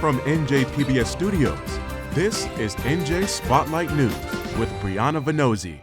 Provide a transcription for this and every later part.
From NJPBS Studios, this is NJ Spotlight News with Brianna Venozzi.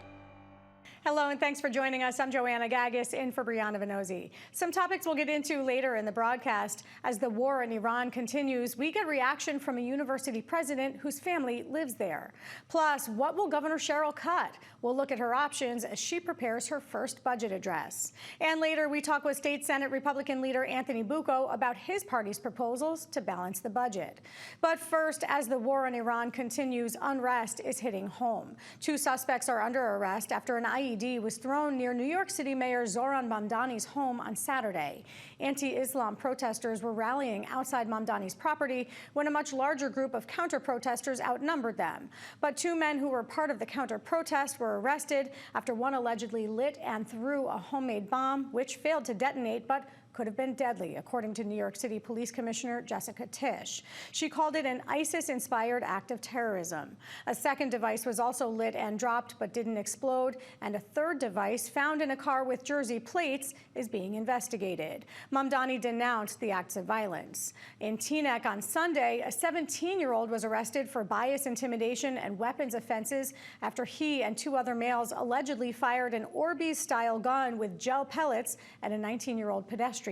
Hello and thanks for joining us. I'm Joanna Gaggis in for Brianna Venozzi. Some topics we'll get into later in the broadcast. As the war in Iran continues, we get reaction from a university president whose family lives there. Plus, what will Governor Sherrill cut? We'll look at her options as she prepares her first budget address. And later, we talk with State Senate Republican leader Anthony Bucco about his party's proposals to balance the budget. But first, as the war in Iran continues, unrest is hitting home. 2 suspects are under arrest after an IED was thrown near New York City Mayor Zohran Mamdani's home on Saturday. Anti-Islam protesters were rallying outside Mamdani's property when a much larger group of counter-protesters outnumbered them. But 2 men who were part of the counter-protest were arrested after one allegedly lit and threw a homemade bomb, which failed to detonate but could have been deadly, according to New York City Police Commissioner Jessica Tisch. She called it an ISIS-inspired act of terrorism. A second device was also lit and dropped but didn't explode, and a third device found in a car with Jersey plates is being investigated. Mamdani denounced the acts of violence. In Teaneck on Sunday, a 17-year-old was arrested for bias, intimidation, and weapons offenses after he and 2 other males allegedly fired an Orbeez-style gun with gel pellets at a 19-year-old pedestrian.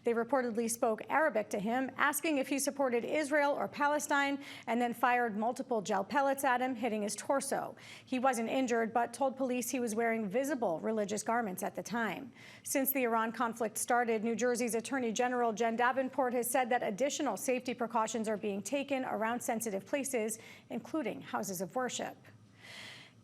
They reportedly spoke Arabic to him, asking if he supported Israel or Palestine, and then fired multiple gel pellets at him, hitting his torso. He wasn't injured, but told police he was wearing visible religious garments at the time. Since the Iran conflict started, New Jersey's Attorney General Jen Davenport has said that additional safety precautions are being taken around sensitive places, including houses of worship.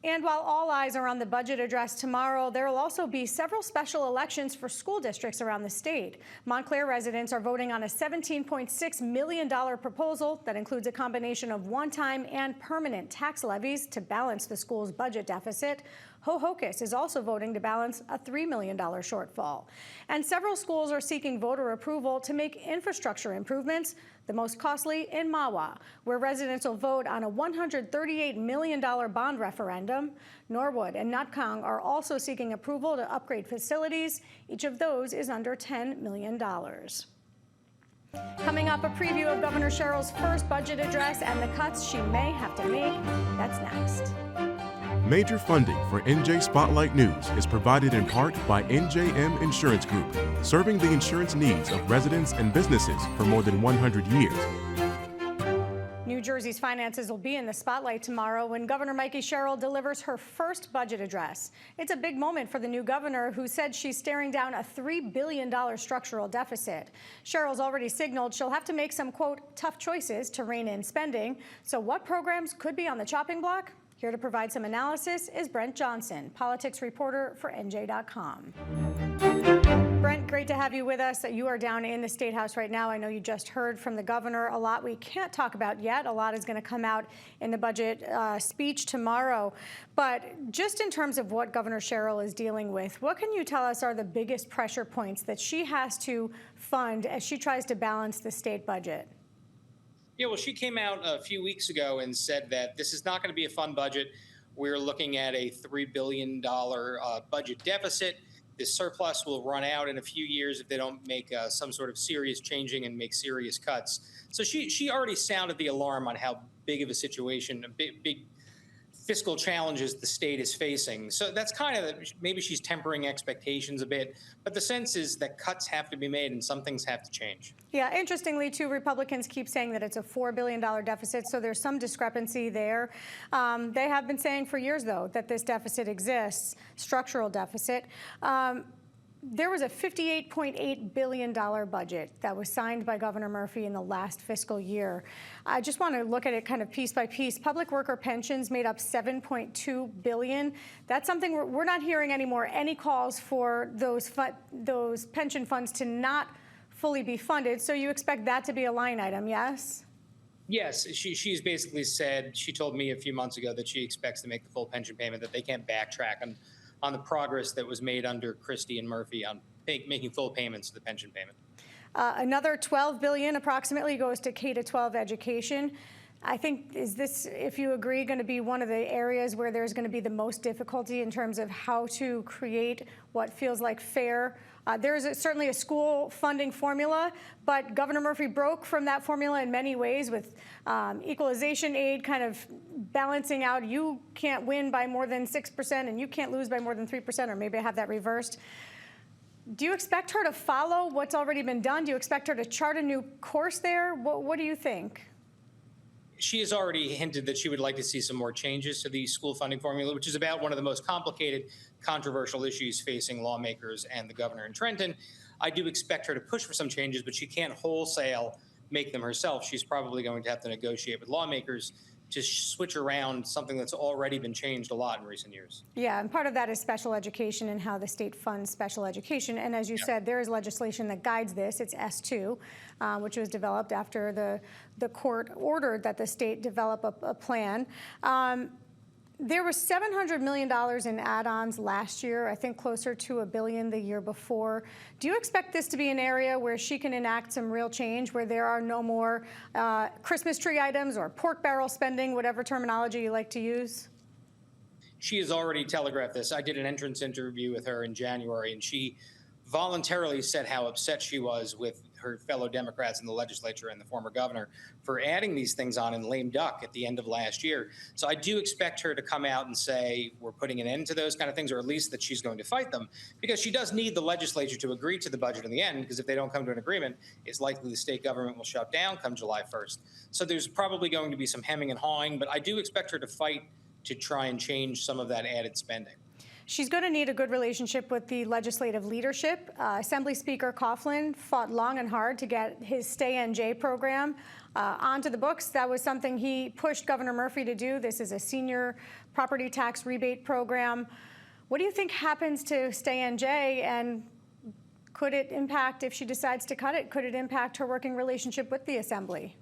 And while all eyes are on the budget address tomorrow, there will also be several special elections for school districts around the state. Montclair residents are voting on a $17.6 million proposal that includes a combination of one-time and permanent tax levies to balance the school's budget deficit. Ho-Hocus is also voting to balance a $3 million shortfall. And several schools are seeking voter approval to make infrastructure improvements, the most costly in Mahwah, where residents will vote on a $138 million bond referendum. Norwood and Nutcong are also seeking approval to upgrade facilities. Each of those is under $10 million. Coming up, a preview of Governor Sherrill's first budget address and the cuts she may have to make. That's next. Major funding for NJ Spotlight News is provided in part by NJM Insurance Group, serving the insurance needs of residents and businesses for more than 100 years. New Jersey's finances will be in the spotlight tomorrow when Governor Mikie Sherrill delivers her first budget address. It's a big moment for the new governor, who said she's staring down a $3 billion structural deficit. Sherrill's already signaled she'll have to make some, quote, tough choices to rein in spending. So what programs could be on the chopping block? Here to provide some analysis is Brent Johnson, politics reporter for NJ.com. Brent, great to have you with us. You are down in the State House right now. I know you just heard from the governor. A lot we can't talk about yet. A lot is going to come out in the budget speech tomorrow. But just in terms of what Governor Sherrill is dealing with, what can you tell us are the biggest pressure points that she has to fund as she tries to balance the state budget? Yeah, well, she came out a few weeks ago and said that this is not going to be a fun budget. We're looking at a $3 billion budget deficit. This surplus will run out in a few years if they don't make some sort of serious changing and make serious cuts. So she already sounded the alarm on how big of a situation, big fiscal challenges the state is facing. So that's kind of, maybe she's tempering expectations a bit, but the sense is that cuts have to be made and some things have to change. Yeah, interestingly, too, Republicans keep saying that it's a $4 billion deficit, so there's some discrepancy there. They have been saying for years, though, that this deficit exists, structural deficit. There was a $58.8 billion budget that was signed by Governor Murphy in the last fiscal year. I just want to look at it kind of piece by piece. Public worker pensions made up $7.2 billion. That's something we're not hearing anymore. Any calls for those pension funds to not fully be funded. So you expect that to be a line item, yes? Yes, she's basically said, she told me a few months ago that she expects to make the full pension payment, that they can't backtrack on the progress that was made under Christie and Murphy on making full payments to the pension payment. Another $12 billion approximately goes to K-12 education. I think, is this, if you agree, going to be one of the areas where there's going to be the most difficulty in terms of how to create what feels like fair Certainly a school funding formula, but Governor Murphy broke from that formula in many ways with equalization aid kind of balancing out. You can't win by more than 6% and you can't lose by more than 3%, or maybe I have that reversed. Do you expect her to follow what's already been done? Do you expect her to chart a new course there? What do you think? She has already hinted that she would like to see some more changes to the school funding formula, which is about one of the most complicated, controversial issues facing lawmakers and the governor in Trenton. I do expect her to push for some changes, but she can't wholesale make them herself. She's probably going to have to negotiate with lawmakers to switch around something that's already been changed a lot in recent years. Yeah, and part of that is special education and how the state funds special education. And as you said, there is legislation that guides this. It's S2, which was developed after the court ordered that the state develop a plan. There was $700 million in add-ons last year, I think closer to $1 billion the year before. Do you expect this to be an area where she can enact some real change, where there are no more Christmas tree items or pork barrel spending, whatever terminology you like to use? She has already telegraphed this. I did an entrance interview with her in January, and she voluntarily said how upset she was with her fellow Democrats in the legislature and the former governor for adding these things on in lame duck at the end of last year. So I do expect her to come out and say we're putting an end to those kind of things, or at least that she's going to fight them, because she does need the legislature to agree to the budget in the end, because if they don't come to an agreement, it's likely the state government will shut down come July 1st. So there's probably going to be some hemming and hawing, but I do expect her to fight to try and change some of that added spending. She's going to need a good relationship with the legislative leadership. Assembly Speaker Coughlin fought long and hard to get his Stay NJ program onto the books. That was something he pushed Governor Murphy to do. This is a senior property tax rebate program. What do you think happens to Stay NJ, and could it impact, if she decides to cut it, could it impact her working relationship with the Assembly?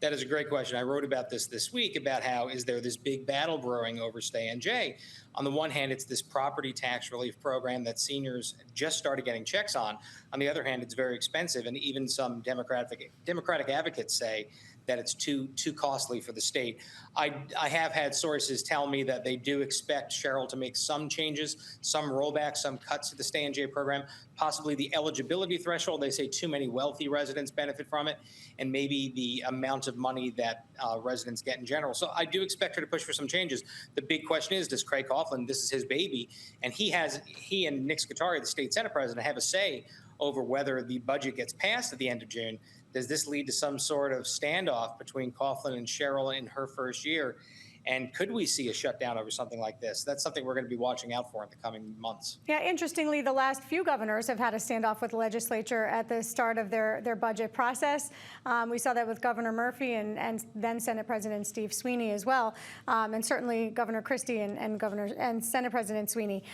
That is a great question. I wrote about this week, about how is there this big battle brewing over Stay NJ. On the one hand, it's this property tax relief program that seniors just started getting checks on. On the other hand, it's very expensive, and even some Democratic advocates say that it's too costly for the state. I have had sources tell me that they do expect Cheryl to make some changes, some rollbacks, some cuts to the Stay NJ program, possibly the eligibility threshold. They say too many wealthy residents benefit from it, and maybe the amount of money that residents get in general. So I do expect her to push for some changes. The big question is, does Craig Coughlin, this is his baby, and he and Nick Scutari, the state Senate president, have a say over whether the budget gets passed at the end of June. Does this lead to some sort of standoff between Coughlin and Cheryl in her first year? And could we see a shutdown over something like this? That's something we're going to be watching out for in the coming months. Yeah, interestingly, the last few governors have had a standoff with the legislature at the start of their budget process. We saw that with Governor Murphy and then Senate President Steve Sweeney as well, and certainly Governor Christie and Senate President Sweeney.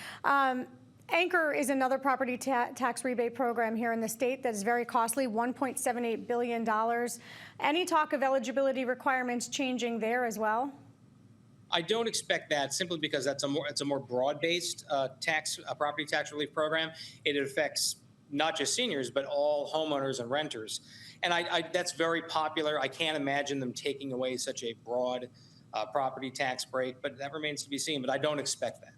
Anchor is another property tax rebate program here in the state that is very costly, $1.78 billion. Any talk of eligibility requirements changing there as well? I don't expect that, simply because it's a more broad-based property tax relief program. It affects not just seniors, but all homeowners and renters. And that's very popular. I can't imagine them taking away such a broad property tax break, but that remains to be seen. But I don't expect that.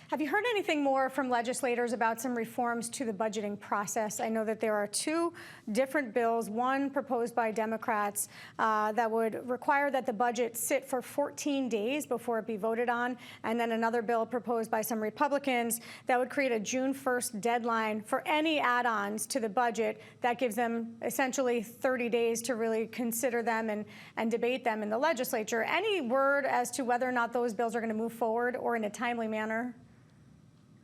Have you heard anything more from legislators about some reforms to the budgeting process? I know that there are two different bills, one proposed by Democrats that would require that the budget sit for 14 days before it be voted on, and then another bill proposed by some Republicans that would create a June 1st deadline for any add-ons to the budget. That gives them essentially 30 days to really consider them and debate them in the legislature. Any word as to whether or not those bills are going to move forward or in a timely manner?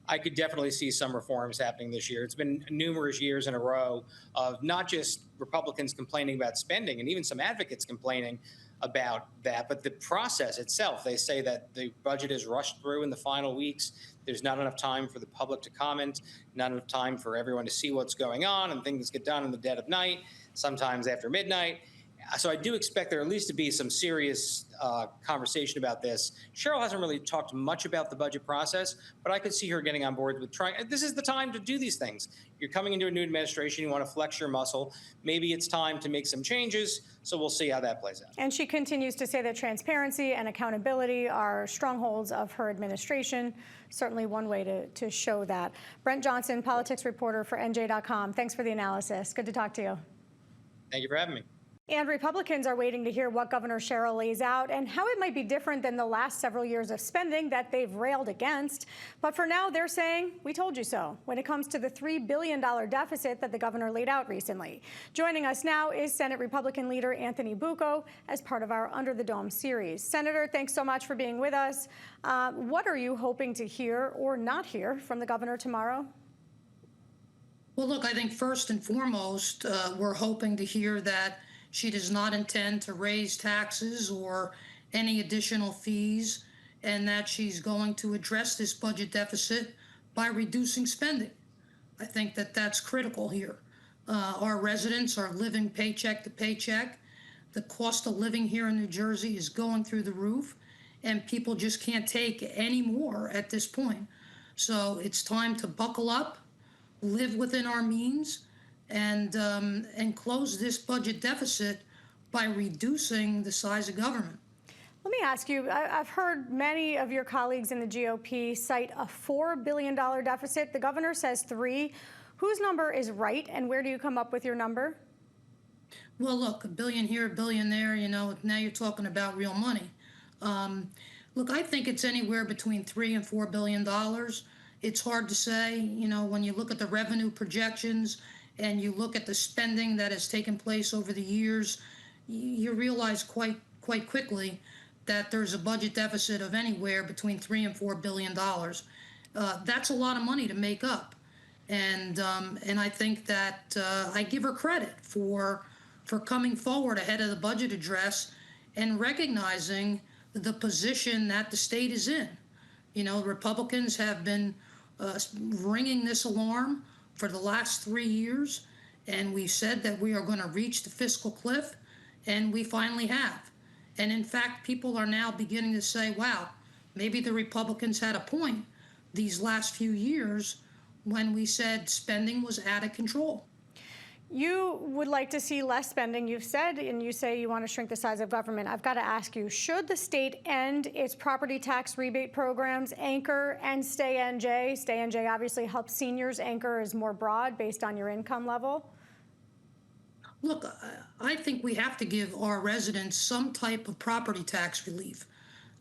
I could definitely see some reforms happening this year. It's been numerous years in a row of not just Republicans complaining about spending and even some advocates complaining about that, but the process itself. They say that the budget is rushed through in the final weeks. There's not enough time for the public to comment, not enough time for everyone to see what's going on, and things get done in the dead of night, sometimes after midnight. So I do expect there at least to be some serious conversation about this. Cheryl hasn't really talked much about the budget process, but I could see her getting on board with trying. This is the time to do these things. You're coming into a new administration. You want to flex your muscle. Maybe it's time to make some changes. So we'll see how that plays out. And she continues to say that transparency and accountability are strongholds of her administration. Certainly one way to show that. Brent Johnson, politics reporter for NJ.com. Thanks for the analysis. Good to talk to you. Thank you for having me. And Republicans are waiting to hear what Governor Sherrill lays out and how it might be different than the last several years of spending that they've railed against. But for now, they're saying, we told you so, when it comes to the $3 billion deficit that the governor laid out recently. Joining us now is Senate Republican leader Anthony Bucco as part of our Under the Dome series. Senator, thanks so much for being with us. What are you hoping to hear or not hear from the governor tomorrow? Well, look, I think first and foremost, we're hoping to hear that she does not intend to raise taxes or any additional fees, and that she's going to address this budget deficit by reducing spending. I think that that's critical here. Our residents are living paycheck to paycheck. The cost of living here in New Jersey is going through the roof, and people just can't take any more at this point. So it's time to buckle up, live within our means, and close this budget deficit by reducing the size of government. Let me ask you, I've heard many of your colleagues in the GOP cite a $4 billion deficit. The governor says $3 billion. Whose number is right, and where do you come up with your number? Well, look, $1 billion here, $1 billion there, now you're talking about real money. Look, I think it's anywhere between $3 and $4 billion. It's hard to say, when you look at the revenue projections and you look at the spending that has taken place over the years, you realize quite quickly that there's a budget deficit of anywhere between $3 and $4 billion. That's a lot of money to make up, and I think that I give her credit for coming forward ahead of the budget address and recognizing the position that the state is in. Republicans have been ringing this alarm for the last 3 years, and we said that we are going to reach the fiscal cliff, and we finally have. And in fact, people are now beginning to say, wow, maybe the Republicans had a point these last few years when we said spending was out of control. You would like to see less spending, you've said, and you say you want to shrink the size of government. I've got to ask you, should the state end its property tax rebate programs, Anchor and Stay NJ? Stay NJ obviously helps seniors. Anchor is more broad based on your income level. Look, I think we have to give our residents some type of property tax relief.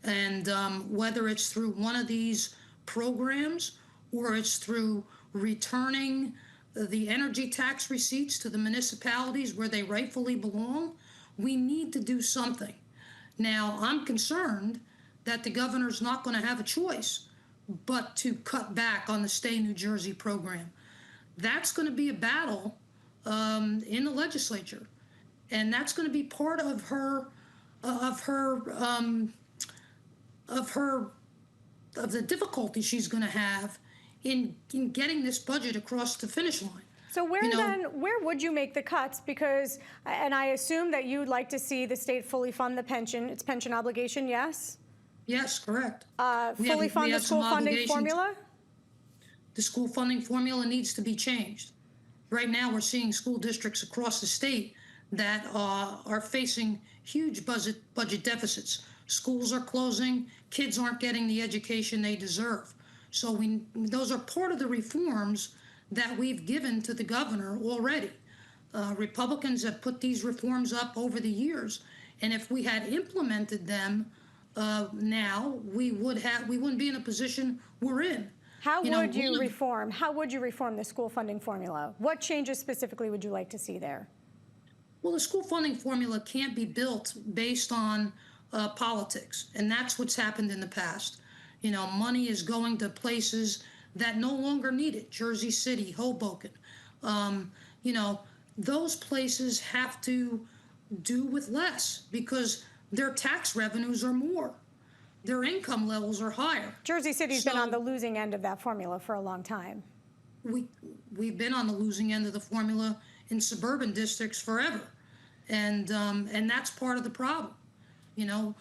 And whether it's through one of these programs or it's through returning the energy tax receipts to the municipalities where they rightfully belong, we need to do something. Now, I'm concerned that the governor's not going to have a choice but to cut back on the Stay New Jersey program. That's going to be a battle in the legislature, and that's going to be part of the difficulty she's going to have in getting this budget across the finish line. So where would you make the cuts? Because, and I assume that you'd like to see the state fully fund the pension, its pension obligation, yes? Yes, correct. Fully fund the school funding formula? The school funding formula needs to be changed. Right now, we're seeing school districts across the state that are facing huge budget deficits. Schools are closing, kids aren't getting the education they deserve. So those are part of the reforms that we've given to the governor already. Republicans have put these reforms up over the years, and if we had implemented them now, we wouldn't be in a position we're in. How would you reform the school funding formula? What changes specifically would you like to see there? Well, the school funding formula can't be built based on politics, and that's what's happened in the past. Money is going to places that no longer need it. Jersey City, Hoboken. Those places have to do with less because their tax revenues are more. Their income levels are higher. Jersey City's been on the losing end of that formula for a long time. We've been on the losing end of the formula in suburban districts forever. And that's part of the problem. You know,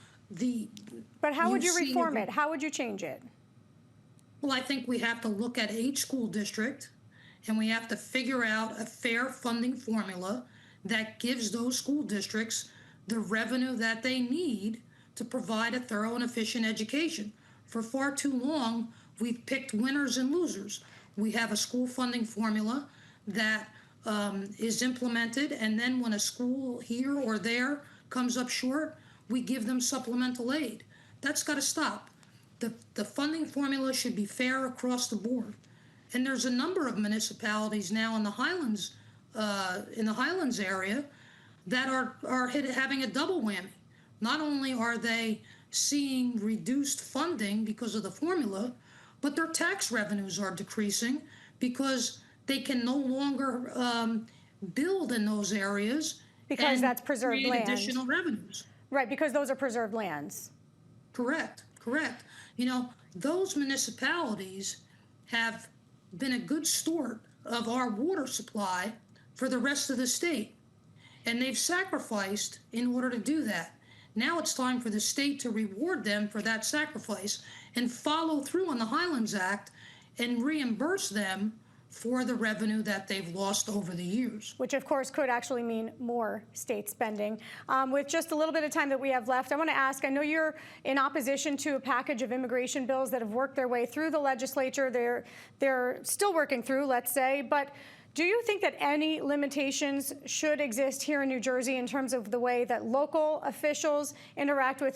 But how would you see reform it? How would you change it? Well, I think we have to look at each school district and we have to figure out a fair funding formula that gives those school districts the revenue that they need to provide a thorough and efficient education. For far too long, we've picked winners and losers. We have a school funding formula that is implemented, and then when a school here or there comes up short, we give them supplemental aid. That's got to stop. The funding formula should be fair across the board. And there's a number of municipalities now in the Highlands area that are having a double whammy. Not only are they seeing reduced funding because of the formula, but their tax revenues are decreasing because they can no longer build in those areas because and that's preserved create land. Additional revenues. Right, because those are preserved lands. Correct. You know, those municipalities have been a good steward of our water supply for the rest of the state, and they've sacrificed in order to do that. Now it's time for the state to reward them for that sacrifice and follow through on the Highlands Act and reimburse them for the revenue that they've lost over the years. Which, of course, could actually mean more state spending. With just a little bit of time that we have left, I want to ask, I know you're in opposition to a package of immigration bills that have worked their way through the legislature. They're still working through, let's say, but do you think that any limitations should exist here in New Jersey in terms of the way that local officials interact with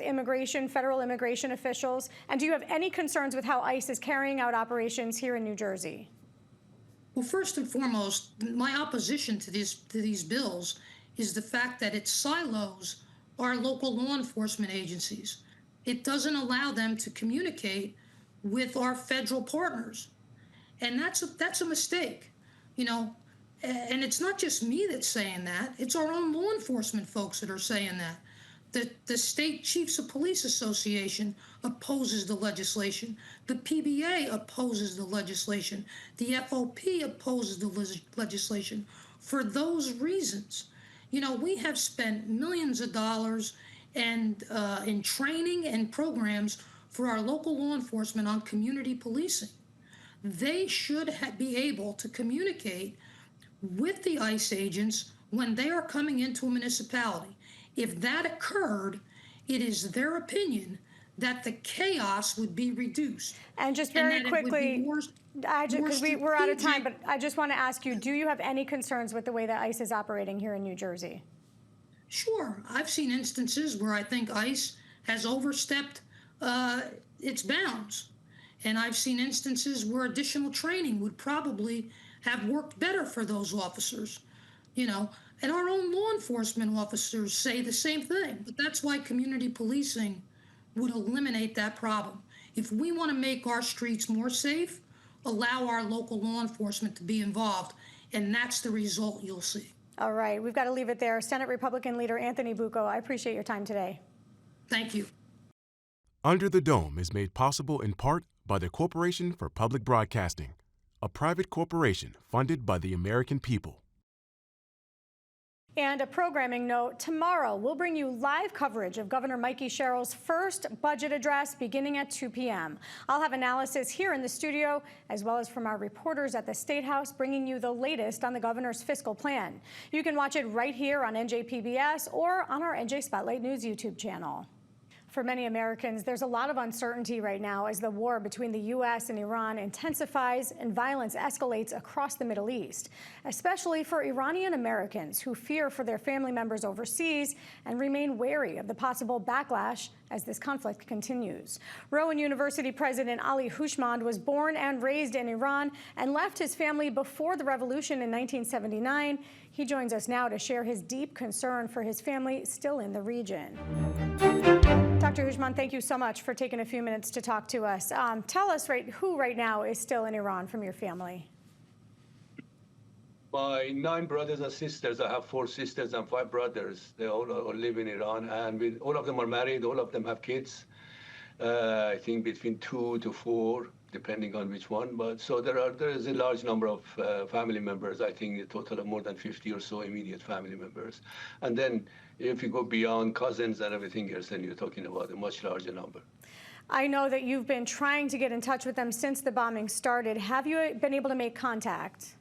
federal immigration officials? And do you have any concerns with how ICE is carrying out operations here in New Jersey? Well, first and foremost, my opposition to these bills is the fact that it silos our local law enforcement agencies. It doesn't allow them to communicate with our federal partners, and that's a mistake. You know, and it's not just me that's saying that. It's our own law enforcement folks that are saying that. The State Chiefs of Police Association opposes the legislation. The PBA opposes the legislation. The FOP opposes the legislation. For those reasons, you know, we have spent millions of dollars and in training and programs for our local law enforcement on community policing. They should be able to communicate with the ICE agents when they are coming into a municipality. If that occurred, it is their opinion that the chaos would be reduced. And just very quickly, because we're out of time, but I just want to ask you, do you have any concerns with the way that ICE is operating here in New Jersey? Sure. I've seen instances where I think ICE has overstepped its bounds. And I've seen instances where additional training would probably have worked better for those officers, you know. And our own law enforcement officers say the same thing. But that's why community policing would eliminate that problem. If we want to make our streets more safe, allow our local law enforcement to be involved, and that's the result you'll see. All right, we've got to leave it there. Senate Republican leader Anthony Bucco, I appreciate your time today. Thank you. Under the Dome is made possible in part by the Corporation for Public Broadcasting, a private corporation funded by the American people. And a programming note, tomorrow we'll bring you live coverage of Governor Mikey Sherrill's first budget address beginning at 2 p.m. I'll have analysis here in the studio, as well as from our reporters at the State House, bringing you the latest on the governor's fiscal plan. You can watch it right here on NJPBS or on our NJ Spotlight News YouTube channel. For many Americans, there's a lot of uncertainty right now as the war between the U.S. and Iran intensifies and violence escalates across the Middle East, especially for Iranian Americans who fear for their family members overseas and remain wary of the possible backlash as this conflict continues. Rowan University President Ali Houshmand was born and raised in Iran and left his family before the revolution in 1979. He joins us now to share his deep concern for his family still in the region. Dr. Houshmand, thank you so much for taking a few minutes to talk to us. Tell us who right now is still in Iran from your family? My 9 brothers and sisters. I have 4 sisters and 5 brothers. They all live in Iran, and all of them are married. All of them have kids. I think between 2 to 4 depending on which one. But so there is a large number of family members. I think a total of more than 50 or so immediate family members. And then if you go beyond cousins and everything else, then you're talking about a much larger number. I know that you've been trying to get in touch with them since the bombing started. Have you been able to make contact?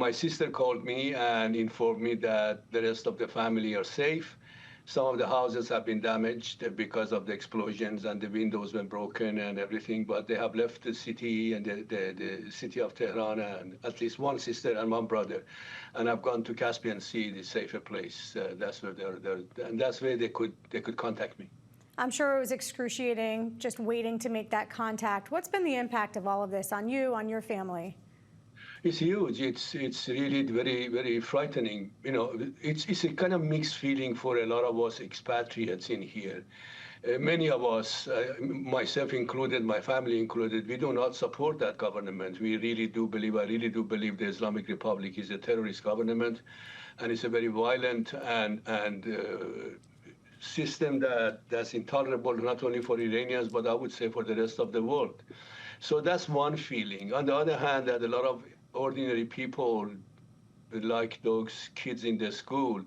My sister called me and informed me that the rest of the family are safe. Some of the houses have been damaged because of the explosions and the windows were broken and everything, but they have left the city and the city of Tehran, and at least one sister and one brother. And I've gone to Caspian Sea, the safer place. That's where and that's where they could contact me. I'm sure it was excruciating just waiting to make that contact. What's been the impact of all of this on you, on your family? It's huge. It's really very, very frightening. You know, it's a kind of mixed feeling for a lot of us expatriates in here. Many of us, myself included, my family included, we do not support that government. We really do believe, I really do believe the Islamic Republic is a terrorist government, and it's a very violent and system that's intolerable not only for Iranians, but I would say for the rest of the world. So that's one feeling. On the other hand, that a lot of ordinary people, like those kids in the school,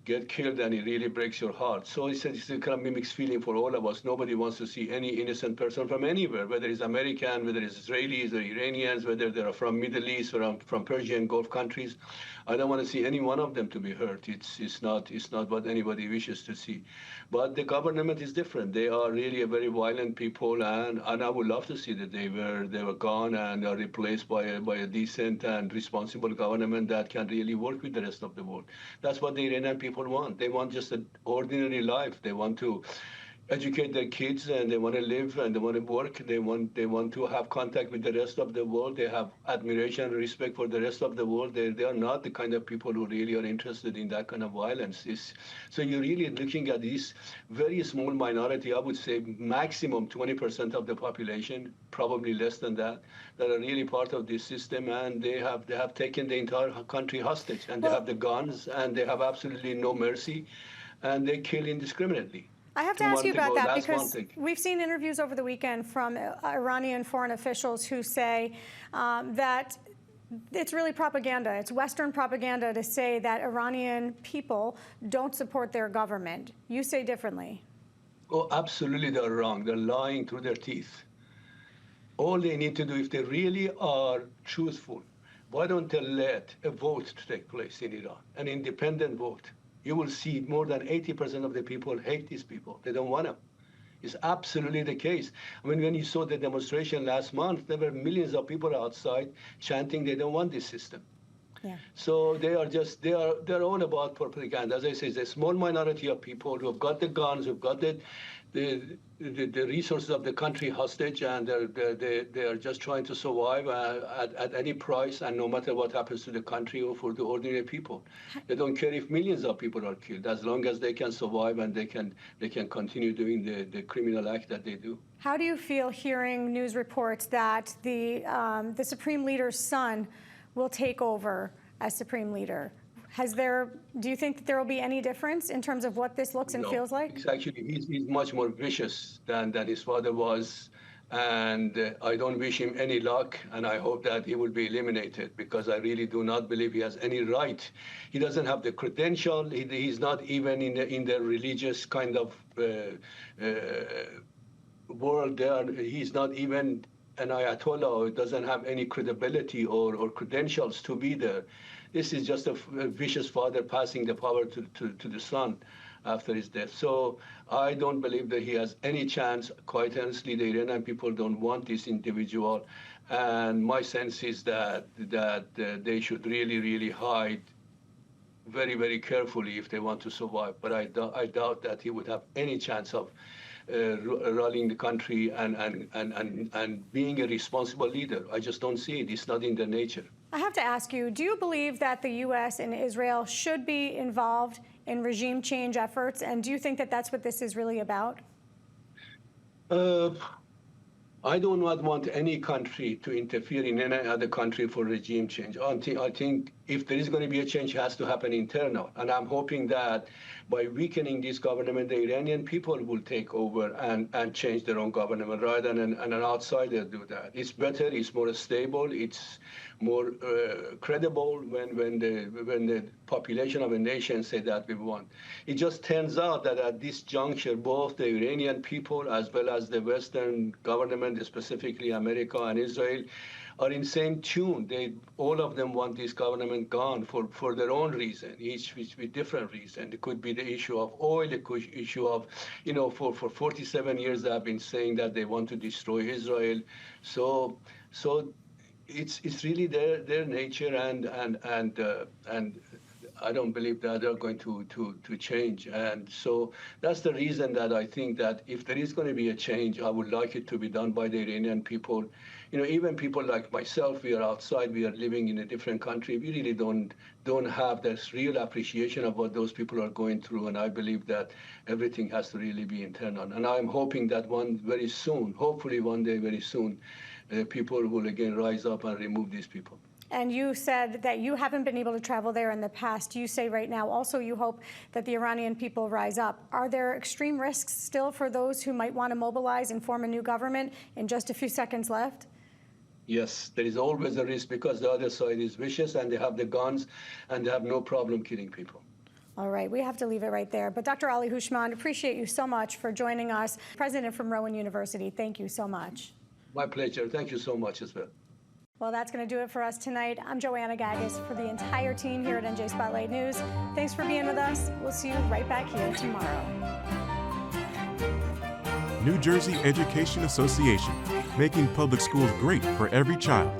get killed, and it really breaks your heart. So it's a kind of mixed feeling for all of us. Nobody wants to see any innocent person from anywhere, whether it's American, whether it's Israelis or Iranians, whether they're from Middle East or from Persian Gulf countries. I don't want to see any one of them to be hurt. It's not what anybody wishes to see. But the government is different. They are really a very violent people, and I would love to see that they were gone and are replaced by a decent and responsible government that can really work with the rest of the world. That's what the Iranian people want. They want just an ordinary life. They want to educate their kids, and they want to live, and they want to work. They want to have contact with the rest of the world. They have admiration and respect for the rest of the world. They are not the kind of people who really are interested in that kind of violence. So you're really looking at this very small minority, I would say maximum 20% of the population, probably less than that are really part of this system, and they have taken the entire country hostage, and they have the guns, and they have absolutely no mercy, and they kill indiscriminately. I have to ask you about that, because we've seen interviews over the weekend from Iranian foreign officials who say that it's really propaganda. It's Western propaganda to say that Iranian people don't support their government. You say differently. Oh, absolutely, they're wrong. They're lying through their teeth. All they need to do, if they really are truthful, why don't they let a vote to take place in Iran, an independent vote? You will see more than 80% of the people hate these people. They don't want them. It's absolutely the case. I mean, when you saw the demonstration last month, there were millions of people outside chanting they don't want this system. Yeah. So they're all about propaganda. As I say, it's a small minority of people who have got the guns, who've got the resources of the country hostage, and they are just trying to survive at any price, and no matter what happens to the country or for the ordinary people. They don't care if millions of people are killed, as long as they can survive and they can continue doing the criminal act that they do. How do you feel hearing news reports that the Supreme Leader's son will take over as Supreme Leader? Do you think that there will be any difference in terms of what this looks and feels like? It's actually, he's much more vicious than his father was. And I don't wish him any luck, and I hope that he will be eliminated, because I really do not believe he has any right. He doesn't have the credential. He's not even in the religious kind of world there. He's not even an Ayatollah. He doesn't have any credibility or credentials to be there. This is just a vicious father passing the power to the son after his death. So I don't believe that he has any chance. Quite honestly, the Iranian people don't want this individual. And my sense is that they should really, really hide very, very carefully if they want to survive. But I doubt that he would have any chance of rallying the country and being a responsible leader. I just don't see it. It's not in their nature. I have to ask you, do you believe that the U.S. and Israel should be involved in regime change efforts? And do you think that that's what this is really about? I do not want any country to interfere in any other country for regime change. I think if there is going to be a change, it has to happen internal. And I'm hoping that by weakening this government, the Iranian people will take over and change their own government rather than an outsider do that. It's better, it's more stable, it's more credible when the population of a nation say that we want. It just turns out that at this juncture, both the Iranian people as well as the Western government, specifically America and Israel, are in same tune. All of them want this government gone for their own reason, each with different reason. It could be the issue of oil, the issue of, for 47 years they have been saying that they want to destroy Israel. So it's really their nature, and I don't believe that they're going to change. And so that's the reason that I think that if there is going to be a change, I would like it to be done by the Iranian people. Even people like myself, we are outside, we are living in a different country. We really don't have this real appreciation of what those people are going through. And I believe that everything has to really be internal. And I'm hoping that very soon, hopefully one day very soon, people will again rise up and remove these people. And you said that you haven't been able to travel there in the past. You say right now also you hope that the Iranian people rise up. Are there extreme risks still for those who might want to mobilize and form a new government in just a few seconds left? Yes, there is always a risk because the other side is vicious and they have the guns and they have no problem killing people. All right, we have to leave it right there. But Dr. Ali Houshmand, appreciate you so much for joining us. President from Rowan University, thank you so much. My pleasure. Thank you so much as well. Well, that's going to do it for us tonight. I'm Joanna Gaggis for the entire team here at NJ Spotlight News. Thanks for being with us. We'll see you right back here tomorrow. New Jersey Education Association, making public schools great for every child.